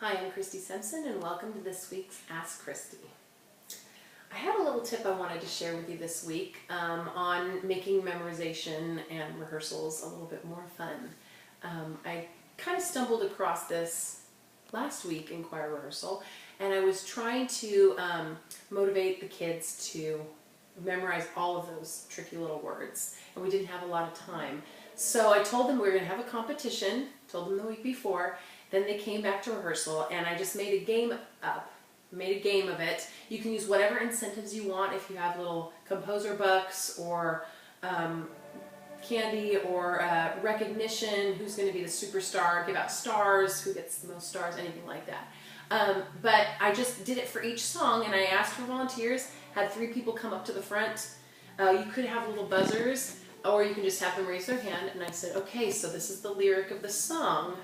Hi, I'm Christy Simpson and welcome to this week's Ask Christy. I have a little tip I wanted to share with you this week on making memorization and rehearsals a little bit more fun. I kind of stumbled across this last week in choir rehearsal, and I was trying to motivate the kids to memorize all of those tricky little words, and we didn't have a lot of time. So I told them we were going to have a competition, told them the week before. Then they came back to rehearsal, and I just made a game of it. You can use whatever incentives you want if you have little composer bucks or candy or recognition, who's going to be the superstar, give out stars, who gets the most stars, anything like that. But I just did it for each song, and I asked for volunteers, had 3 people come up to the front. You could have little buzzers, or you can just have them raise their hand, and I said, okay, so this is the lyric of the song.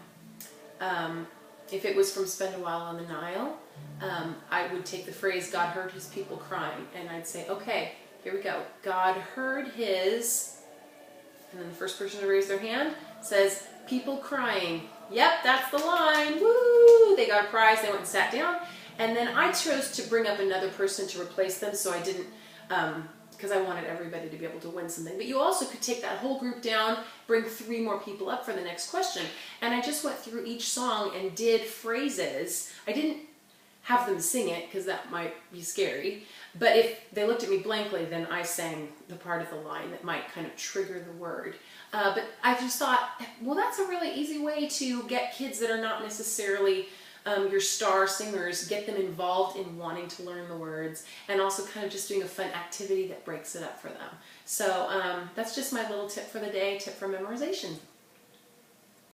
If it was from Spend a While on the Nile, I would take the phrase, God heard his people crying, and I'd say, okay, here we go. God heard his, and then the first person to raise their hand says, people crying. Yep, that's the line. Woo! They got a prize, they went and sat down, and then I chose to bring up another person to replace them, so I didn't, because I wanted everybody to be able to win something. But you also could take that whole group down, bring 3 more people up for the next question. And I just went through each song and did phrases. I didn't have them sing it because that might be scary. But if they looked at me blankly, then I sang the part of the line that might kind of trigger the word. But I just thought, well, that's a really easy way to get kids that are not necessarily your star singers, get them involved in wanting to learn the words, and also kind of just doing a fun activity that breaks it up for them. So that's just my little tip for the day, tip for memorization.